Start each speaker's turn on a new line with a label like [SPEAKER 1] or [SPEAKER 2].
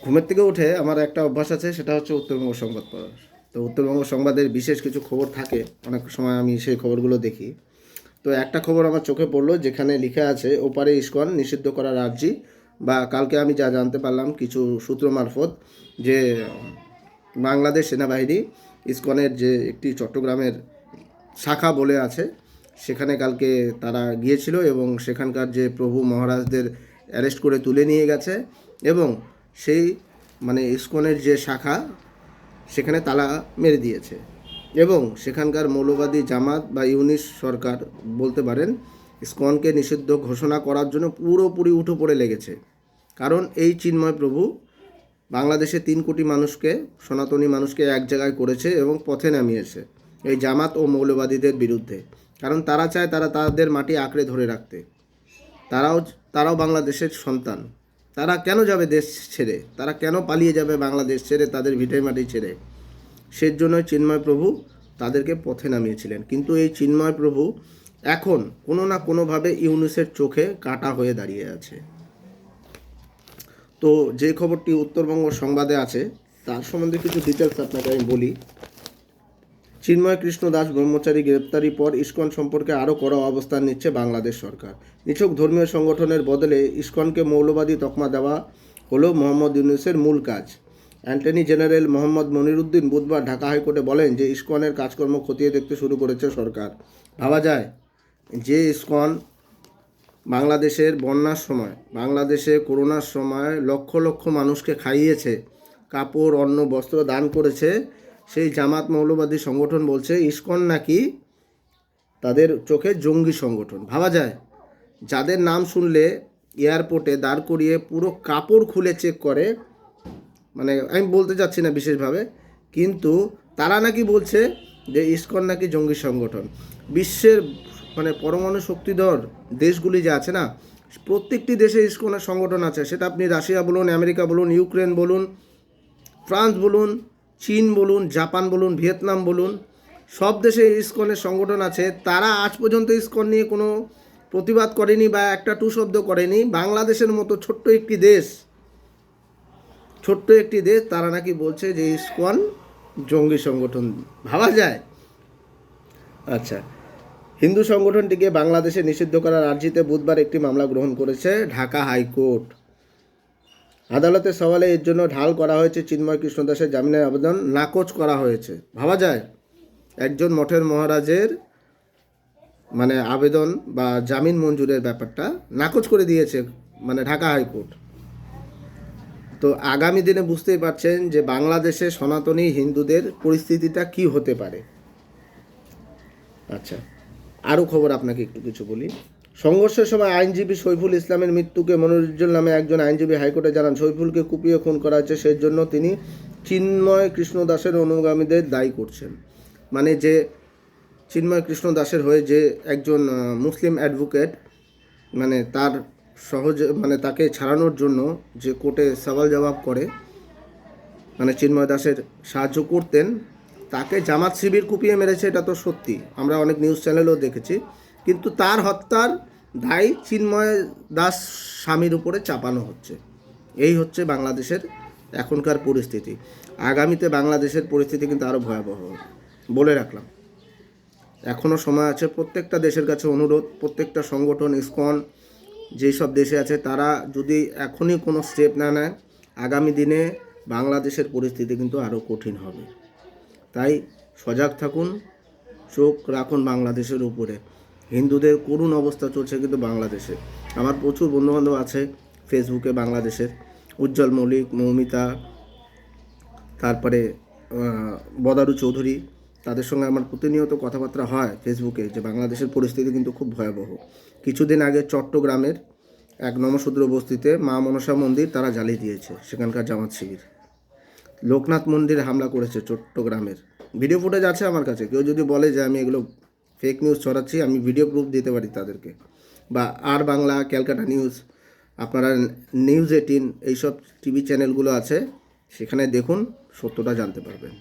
[SPEAKER 1] ঘুমের থেকে উঠে আমার একটা অভ্যাস আছে, সেটা হচ্ছে উত্তরবঙ্গ সংবাদ পড়ার। তো উত্তরবঙ্গ সংবাদের বিশেষ কিছু খবর থাকে, অনেক সময় আমি সেই খবরগুলো দেখি। তো একটা খবর আমার চোখে পড়লো, যেখানে লেখা আছে ওপারে ইস্কন নিষিদ্ধ করার আর্জি। বা কালকে আমি যা জানতে পারলাম কিছু সূত্র মারফত, যে বাংলাদেশ সেনাবাহিনী ইস্কনের যে একটি চট্টগ্রামের শাখা বলে আছে, সেখানে কালকে তারা গিয়েছিল এবং সেখানকার যে প্রভু মহারাজদের অ্যারেস্ট করে তুলে নিয়ে গেছে। এবং সেই ইসকনের যে শাখা, সেখানে তালা মেরে দিয়েছে। এবং সেখানকার মৌলবাদী জামাত বা ইউনিস সরকার বলতে পারেন, ইসকনকে নিষিদ্ধ ঘোষণা করার জন্য পুরোপুরি উঠে পড়ে লেগেছে। কারণ এই চিন্ময় প্রভু বাংলাদেশে 3 কোটি মানুষকে, সনাতনী মানুষকে এক জায়গায় করেছে এবং পথে নামিয়েছে এই জামাত ও মৌলবাদীদের বিরুদ্ধে। কারণ তারা চায় তারা তাদের মাটি আঁকড়ে ধরে রাখতে। তারাও বাংলাদেশের সন্তান। তারা কেন যাবে দেশ ছেড়ে? তারা কেন পালিয়ে যাবে বাংলাদেশ ছেড়ে, তাদের ভিটে মাটি ছেড়ে? সেজন্যই চিন্ময় প্রভু তাদেরকে পথে নামিয়েছিলেন। কিন্তু এই চিন্ময় প্রভু এখন কোনো না কোনোভাবে ইউনুসের চোখে কাঁটা হয়ে দাঁড়িয়ে আছে। তো যে খবরটি উত্তরবঙ্গ সংবাদে আছে তার সম্বন্ধে কিছু ডিটেলস আপনাকে আমি বলি। চিন্ময় কৃষ্ণ দাস ব্রহ্মচারী গ্রেপ্তারির পর ইসকন সম্পর্কে আরও কড়া অবস্থান নিচ্ছে বাংলাদেশ সরকার। নিছক ধর্মীয় সংগঠনের বদলে ইসকনকে মৌলবাদী তকমা দেওয়া হলো মোহাম্মদ ইউনুসের মূল কাজ। অ্যাটর্নি জেনারেল মোহাম্মদ মনিরুদ্দিন বুধবার ঢাকা হাইকোর্টে বলেন যে ইসকনের কাজকর্ম খতিয়ে দেখতে শুরু করেছে সরকার। ভাবা যায় যে ইসকন বাংলাদেশের বন্যার সময়, বাংলাদেশে করোনার সময় লক্ষ লক্ষ মানুষকে খাইয়েছে, কাপড় অন্ন বস্ত্র দান করেছে, সেই জামাত মৌলবাদী সংগঠন বলছে ইসকন নাকি তাদের চোখে জঙ্গি সংগঠন। ভাবা যায়, যাদের নাম শুনলে এয়ারপোর্টে দাঁড় করিয়ে পুরো কাপড় খুলে চেক করে, আমি বলতে চাচ্ছি না বিশেষভাবে, কিন্তু তারা নাকি বলছে যে ইসকন নাকি জঙ্গি সংগঠন। বিশ্বের পরমাণু শক্তিধর দেশগুলি যে আছে না, প্রত্যেকটি দেশে ইসকনের সংগঠন আছে। সেটা আপনি রাশিয়া বলুন, আমেরিকা বলুন, ইউক্রেন বলুন, ফ্রান্স বলুন, চীন বলুন, জাপান বলুন, ভিয়েতনাম বলুন, সব দেশে ইসকনের সংগঠন আছে। তারা আজ পর্যন্ত ইসকন নিয়ে কোনো প্রতিবাদ করেনি বা একটা টু শব্দ করেনি। বাংলাদেশের মতো ছোট্ট একটি দেশ তারা নাকি বলছে যে ইসকন জঙ্গি সংগঠন। ভাবা যায়। আচ্ছা, হিন্দু সংগঠনটিকে বাংলাদেশে নিষিদ্ধ করার আর্জিতে বুধবার একটি মামলা গ্রহণ করেছে ঢাকা হাইকোর্ট। আদালতের সওয়ালে এর জন্য ঢাল করা হয়েছে চিন্ময় কৃষ্ণ দাসের জামিনের আবেদন নাকচ করা হয়েছে। ভাবা যায়, একজন মঠের মহারাজের আবেদন বা জামিন মঞ্জুরের ব্যাপারটা নাকচ করে দিয়েছে ঢাকা হাইকোর্ট। তো আগামী দিনে বুঝতেই পারছেন যে বাংলাদেশে সনাতনী হিন্দুদের পরিস্থিতিটা কি হতে পারে। আচ্ছা, আরও খবর আপনাকে একটু কিছু বলি। সংঘর্ষের সময় আইনজীবী সৈফুল ইসলামের মৃত্যুকে মনিরুজ্জ্বল নামে একজন আইনজীবী হাইকোর্টে জানান সৈফুলকে কুপিয়ে খুন করা হয়েছে, সেই জন্য তিনি চিন্ময় কৃষ্ণ দাসের অনুগামীদের দায়ী করছেন। যে চিন্ময় কৃষ্ণ দাসের হয়ে যে একজন মুসলিম অ্যাডভোকেট তার সহজে তাকে ছাড়ানোর জন্য যে কোর্টে সওয়াল জবাব করে চিন্ময় দাসের সাহায্য করতেন, তাকে জামাত শিবির কুপিয়ে মেরেছে। এটা তো সত্যি, আমরা অনেক নিউজ চ্যানেলও দেখেছি। কিন্তু তার হত্যার দায় চিন্ময় দাস স্বামীর উপরে চাপানো হচ্ছে। এই হচ্ছে বাংলাদেশের এখনকার পরিস্থিতি। আগামীতে বাংলাদেশের পরিস্থিতি কিন্তু আরও ভয়াবহ বলে রাখলাম। এখনও সময় আছে। প্রত্যেকটা দেশের কাছে অনুরোধ, প্রত্যেকটা সংগঠন, ইসকন যেই সব দেশে আছে, তারা যদি এখনই কোনো স্টেপ না নেয়, আগামী দিনে বাংলাদেশের পরিস্থিতি কিন্তু আরও কঠিন হবে। তাই সজাগ থাকুন, চোখ রাখুন বাংলাদেশের উপরে। হিন্দুদের করুণ অবস্থা চলছে কিন্তু বাংলাদেশে। আমার প্রচুর বন্ধুবান্ধব আছে ফেসবুকে বাংলাদেশের, উজ্জ্বল মল্লিক, মৌমিতা, তারপরে বদারু চৌধুরী, তাদের সঙ্গে আমার প্রতিনিয়ত কথাবার্তা হয় ফেসবুকে, যে বাংলাদেশের পরিস্থিতি কিন্তু খুব ভয়াবহ। কিছুদিন আগে চট্টগ্রামের এক নমশূদ্র বস্তিতে মা মনসা মন্দির তারা জ্বালিয়ে দিয়েছে, সেখানকার জামাত শিবির। লোকনাথ মন্দিরে হামলা করেছে চট্টগ্রামের। ভিডিও ফুটেজ আছে আমার কাছে। কেউ যদি বলে যে আমি এগুলো ফেক নিউজ ছড়াচ্ছি, আমি ভিডিও প্রুফ দিতে পারি তাদেরকে। বা আর বাংলা, ক্যালকাটা নিউজ, আপনারা নিউজ 18 এইসব টিভি চ্যানেলগুলো আছে, সেখানে দেখুন, সত্যটা জানতে পারবেন।